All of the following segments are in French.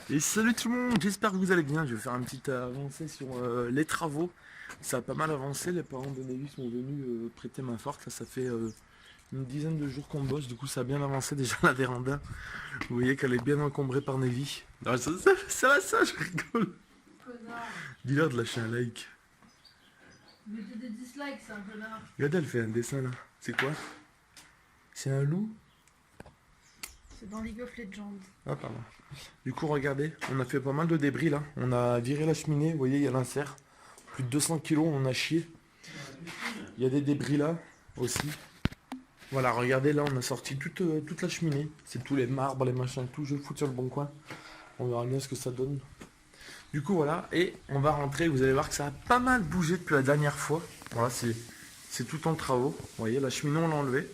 Et salut tout le monde, j'espère que vous allez bien. Je vais faire un petit avancée sur les travaux. Ça a pas mal avancé, les parents de Nevis sont venus prêter main forte. Là, ça fait une dizaine de jours qu'on bosse, du coup ça a bien avancé déjà la véranda. Vous voyez qu'elle est bien encombrée par Nevis. Ah, ça, je rigole. Connard. Dis-leur de lâcher un like. Mettez des dislikes, c'est un connard. Regardez, elle fait un dessin là. C'est quoi? C'est un loup? C'est dans League of Legends. Ah pardon. Du coup regardez, on a fait pas mal de débris là. On a viré la cheminée, vous voyez il y a l'insert. Plus de 200 kilos, on a chié. Il y a des débris là aussi. Voilà, regardez là, on a sorti toute la cheminée. C'est tous les marbres, les machins, tout. Je vais le foutre sur le bon coin. On verra bien ce que ça donne. Du coup voilà, et on va rentrer. Vous allez voir que ça a pas mal bougé depuis la dernière fois. Voilà, c'est tout en travaux. Vous voyez, la cheminée on l'a enlevée.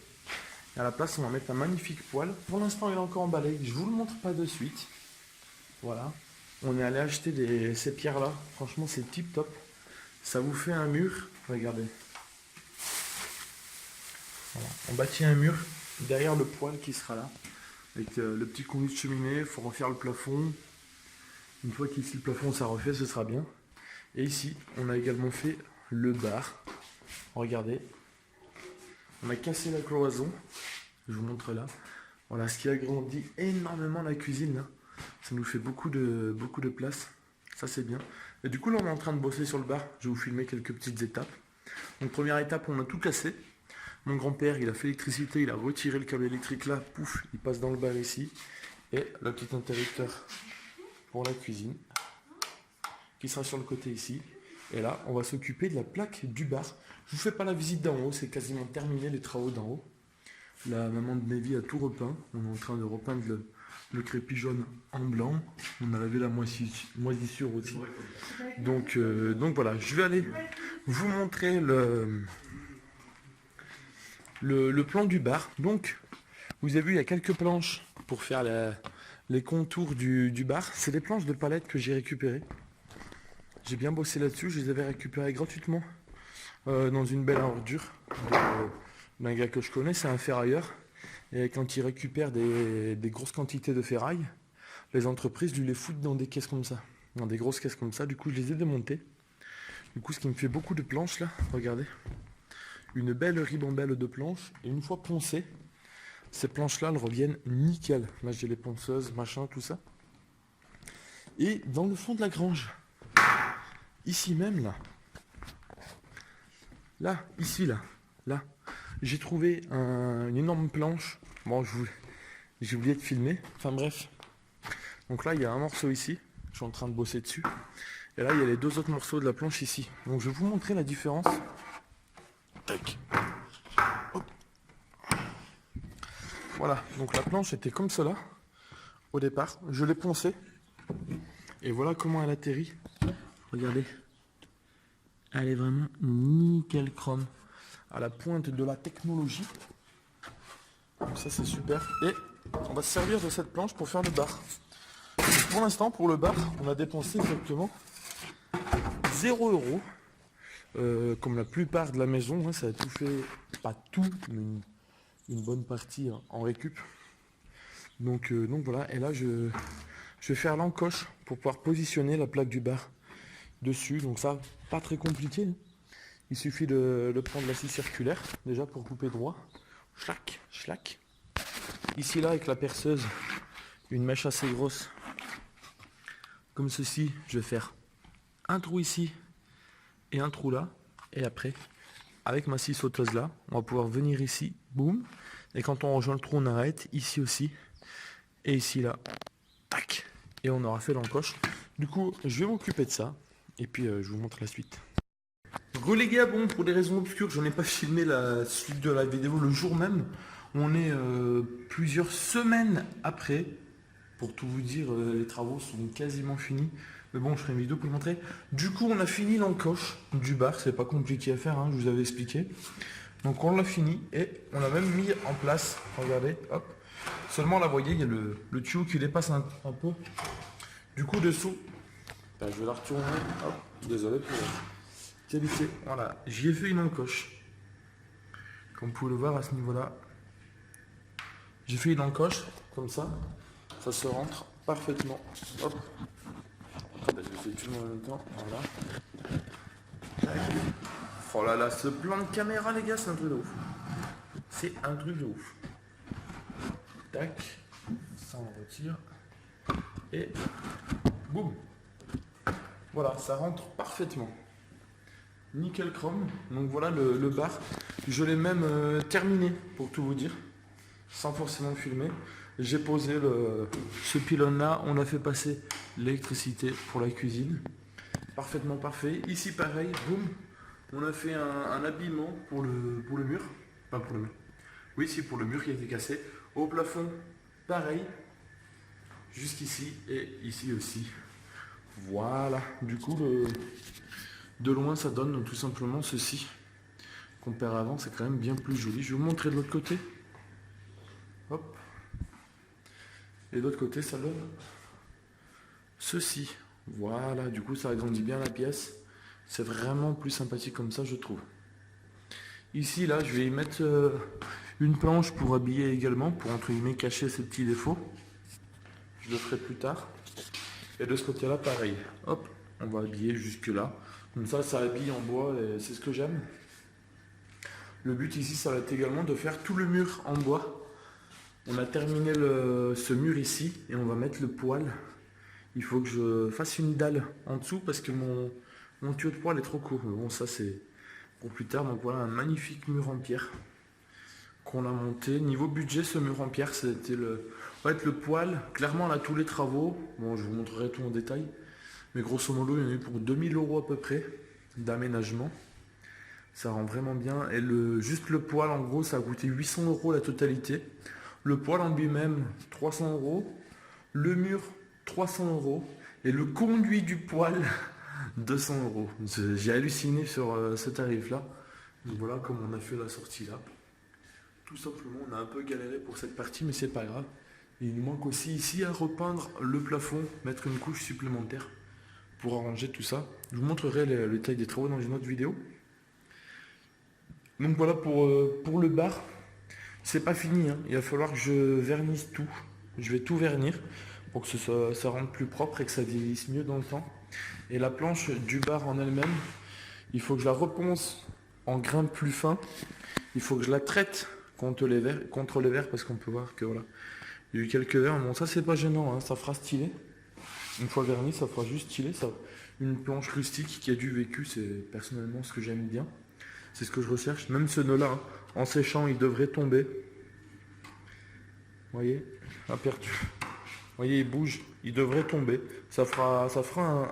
Et à la place, on va mettre un magnifique poêle. Pour l'instant, il est encore emballé. Je vous le montre pas de suite. Voilà. On est allé acheter ces pierres-là. Franchement, c'est tip top. Ça vous fait un mur. Regardez. Voilà. On bâtit un mur derrière le poêle qui sera là. Avec le petit conduit de cheminée. Il faut refaire le plafond. Une fois qu'ici le plafond sera refait, ce sera bien. Et ici, on a également fait le bar. Regardez. On a cassé la cloison. Je vous montre là. Voilà, ce qui agrandit énormément la cuisine là. Ça nous fait beaucoup de place. Ça c'est bien. Et du coup là on est en train de bosser sur le bar. Je vais vous filmer quelques petites étapes. Donc première étape, on a tout cassé. Mon grand-père il a fait l'électricité, il a retiré le câble électrique là. Pouf, il passe dans le bar ici. Et le petit interrupteur pour la cuisine. Qui sera sur le côté ici. Et là on va s'occuper de la plaque du bar. Je vous fais pas la visite d'en haut, c'est quasiment terminé les travaux d'en haut. La maman de Nevi a tout repeint. On est en train de repeindre le crépi jaune en blanc. On a lavé la moisissure aussi. Donc voilà, je vais aller vous montrer le plan du bar. Donc, vous avez vu, il y a quelques planches pour faire les contours du bar. C'est des planches de palette que j'ai récupérées. J'ai bien bossé là-dessus. Je les avais récupérées gratuitement dans une belle ordure d'un gars que je connais, c'est un ferrailleur. Et quand il récupère des grosses quantités de ferraille, les entreprises lui les foutent dans des caisses comme ça. Dans des grosses caisses comme ça. Du coup, je les ai démontées. Du coup, ce qui me fait beaucoup de planches là. Regardez. Une belle ribambelle de planches. Et une fois poncées, ces planches-là, elles reviennent nickel. Là, j'ai les ponceuses, machin, tout ça. Et dans le fond de la grange, ici même là. Là, ici là. Là. J'ai trouvé une énorme planche. Bon, j'ai oublié de filmer. Enfin bref. Donc là, il y a un morceau ici. Je suis en train de bosser dessus. Et là, il y a les deux autres morceaux de la planche ici. Donc je vais vous montrer la différence. Tac. Hop. Voilà. Donc la planche était comme cela au départ. Je l'ai poncée. Et voilà comment elle atterrit. Regardez. Elle est vraiment nickel chrome. À la pointe de la technologie. Donc ça c'est super. Et on va se servir de cette planche pour faire le bar. Donc pour l'instant, pour le bar, on a dépensé exactement 0 €. Comme la plupart de la maison, hein, ça a tout fait, pas tout, mais une bonne partie en récup. Donc voilà, et là je vais faire l'encoche pour pouvoir positionner la plaque du bar dessus. Donc ça, pas très compliqué. Il suffit de prendre la scie circulaire, déjà pour couper droit. Schlac, schlac. Ici, là, avec la perceuse, une mèche assez grosse. Comme ceci, je vais faire un trou ici et un trou là. Et après, avec ma scie sauteuse là, on va pouvoir venir ici, boum. Et quand on rejoint le trou, on arrête. Ici aussi. Et ici, là, tac. Et on aura fait l'encoche. Du coup, je vais m'occuper de ça. Et puis, je vous montre la suite. Les gars, bon, pour des raisons obscures, je n'ai pas filmé la suite de la vidéo le jour même. On est plusieurs semaines après. Pour tout vous dire, les travaux sont quasiment finis. Mais bon, je ferai une vidéo pour vous montrer. Du coup, on a fini l'encoche du bar. C'est pas compliqué à faire, hein, je vous avais expliqué. Donc on l'a fini et on a même mis en place. Regardez, hop. Seulement là, vous voyez, il y a le tuyau qui dépasse un peu. Du coup, dessous, ben, je vais la retourner. Hop, désolé pour qualité. Voilà, j'y ai fait une encoche. Comme vous pouvez le voir à ce niveau-là. J'ai fait une encoche, comme ça. Ça se rentre parfaitement. Hop. Je fais tout en même temps. Voilà. Tac. Oh là là, ce plan de caméra, les gars, c'est un truc de ouf. C'est un truc de ouf. Tac. Ça, on retire. Et boum. Voilà, ça rentre parfaitement. Nickel chrome. Donc voilà le bar. Je l'ai même terminé, pour tout vous dire. Sans forcément filmer. J'ai posé ce pylône là. On a fait passer l'électricité pour la cuisine. Parfaitement parfait. Ici pareil, boum. On a fait un habillement pour le mur. Pas pour le mur. Oui, si, pour le mur qui a été cassé. Au plafond, pareil. Jusqu'ici et ici aussi. Voilà. Du coup, de loin, ça donne tout simplement ceci. Comparé avant, c'est quand même bien plus joli. Je vais vous montrer de l'autre côté. Hop. Et de l'autre côté, ça donne ceci. Voilà. Du coup, ça agrandit bien la pièce. C'est vraiment plus sympathique comme ça, je trouve. Ici, là, je vais y mettre une planche pour habiller également, pour entre guillemets cacher ces petits défauts. Je le ferai plus tard. Et de ce côté-là, pareil. Hop, on va habiller jusque là. Comme ça habille en bois et c'est ce que j'aime. Le but ici, ça va être également de faire tout le mur en bois. On a terminé ce mur ici et on va mettre le poêle. Il faut que je fasse une dalle en dessous parce que mon tuyau de poêle est trop court. Mais bon, ça c'est pour plus tard. Donc voilà un magnifique mur en pierre qu'on a monté. Niveau budget, ce mur en pierre, c'était le poêle. Clairement, là, tous les travaux. Bon, je vous montrerai tout en détail. Mais grosso modo, il y en a eu pour 2000 € à peu près d'aménagement. Ça rend vraiment bien. Et juste le poêle, en gros, ça a coûté 800 € la totalité. Le poêle en lui-même, 300 €. Le mur, 300 €. Et le conduit du poêle, 200 €. J'ai halluciné sur ce tarif-là. Donc voilà, comme on a fait la sortie là. Tout simplement, on a un peu galéré pour cette partie, mais c'est pas grave. Et il nous manque aussi ici à repeindre le plafond, mettre une couche supplémentaire pour arranger tout ça. Je vous montrerai le détail des travaux dans une autre vidéo. Donc voilà pour le bar. C'est pas fini, hein. Il va falloir que je vernisse tout. Je vais tout vernir pour que ça rende plus propre et que ça vieillisse mieux dans le temps. Et la planche du bar en elle-même, il faut que je la reponce en grain plus fin. Il faut que je la traite contre les vers parce qu'on peut voir que voilà, il y a eu quelques vers. Bon, ça c'est pas gênant, hein. Ça fera stylé. Une fois verni, ça fera juste stylé. Ça, une planche rustique qui a du vécu, c'est personnellement ce que j'aime bien. C'est ce que je recherche. Même ce nœud-là, hein, en séchant, il devrait tomber. Vous voyez, aperçu. Vous voyez, il bouge, il devrait tomber. Ça fera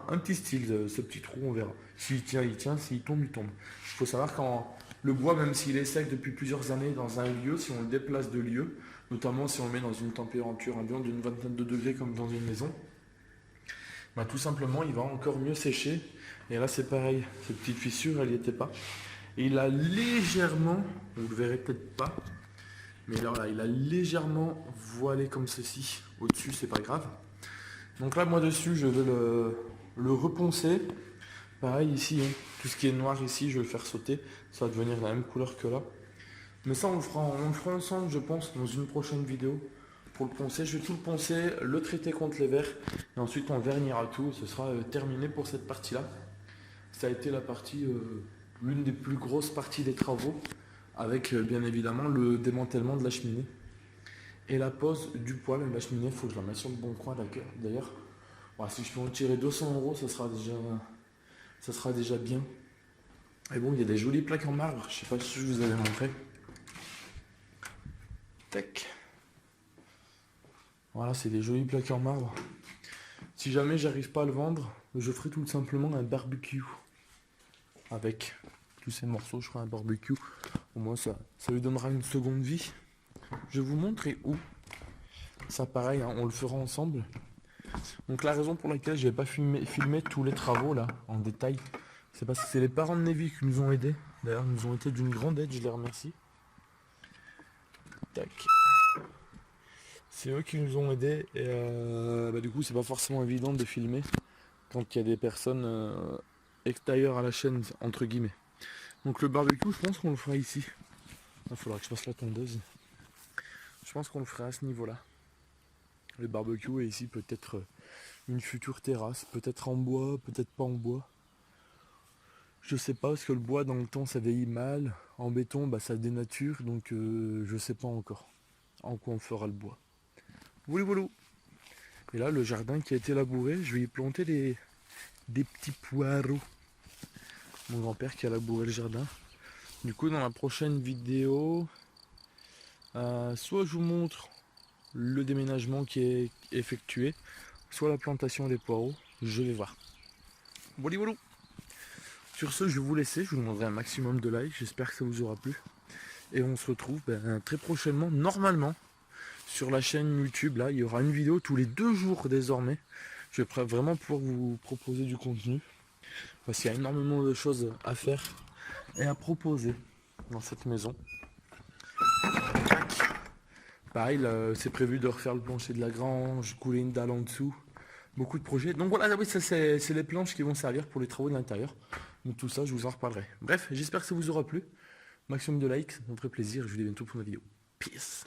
un petit style, ce petit trou, on verra. S'il tient, il tient. S'il tombe, il tombe. Il faut savoir quand le bois, même s'il est sec depuis plusieurs années dans un lieu, si on le déplace de lieu, notamment si on le met dans une température ambiante d'une vingtaine de degrés comme dans une maison, bah, tout simplement, il va encore mieux sécher. Et là, c'est pareil. Cette petite fissure, elle n'y était pas. Et il a légèrement, vous ne le verrez peut-être pas, mais alors là, il a légèrement voilé comme ceci. Au-dessus, c'est pas grave. Donc là, moi dessus, je vais le reponcer. Pareil ici, hein, tout ce qui est noir ici, je vais le faire sauter. Ça va devenir la même couleur que là. Mais ça, on le fera ensemble, je pense, dans une prochaine vidéo. Pour le poncer, je vais tout le poncer, le traiter contre les vers. Et ensuite, on vernira tout. Ce sera terminé pour cette partie-là. Ça a été la partie... l'une des plus grosses parties des travaux, avec bien évidemment le démantèlement de la cheminée et la pose du poêle. La cheminée, il faut que je la mette sur le bon coin d'ailleurs. Ouais, si je peux en tirer 200 €, ça sera déjà bien. Et bon, il y a des jolies plaques en marbre, je sais pas si je vous avais montré. Tac. Voilà, c'est des jolies plaques en marbre. Si jamais j'arrive pas à le vendre, je ferai tout simplement un barbecue. Avec tous ces morceaux, je ferai un barbecue. Au moins, ça lui donnera une seconde vie. Je vais vous montrer où. Ça, pareil, hein, on le fera ensemble. Donc, la raison pour laquelle je n'ai pas filmé tous les travaux là en détail, c'est parce que c'est les parents de Nevi qui nous ont aidés. D'ailleurs, ils nous ont été d'une grande aide, je les remercie. Tac. C'est eux qui nous ont aidés. Et du coup, c'est pas forcément évident de filmer quand il y a des personnes extérieures à la chaîne, entre guillemets. Donc le barbecue, je pense qu'on le fera ici. Il faudra que je passe la tondeuse. Je pense qu'on le fera à ce niveau-là. le barbecue, et ici peut-être une future terrasse, peut-être en bois, peut-être pas en bois. Je sais pas, parce que le bois dans le temps ça vieillit mal, en béton bah ça dénature, donc je sais pas encore en quoi on fera le bois. Voulou voulou. Et là le jardin qui a été labouré, je vais y planter des petits poireaux. Mon grand-père qui a labouré le jardin. Du coup dans la prochaine vidéo, soit je vous montre le déménagement qui est effectué, soit la plantation des poireaux, je vais voir. Voulou voulou. Sur ce, je vais vous laisser, je vous demanderai un maximum de likes, j'espère que ça vous aura plu. Et on se retrouve très prochainement, normalement, sur la chaîne YouTube. Là, il y aura une vidéo tous les 2 jours désormais. Je vais vraiment pouvoir vous proposer du contenu. Parce qu'il y a énormément de choses à faire et à proposer dans cette maison. Pareil, c'est prévu de refaire le plancher de la grange, couler une dalle en dessous. Beaucoup de projets. Donc voilà, oui, ça c'est les planches qui vont servir pour les travaux de l'intérieur. Donc tout ça, je vous en reparlerai. Bref, j'espère que ça vous aura plu. Maximum de likes, ça me ferait plaisir. Je vous dis à bientôt pour une vidéo. Peace.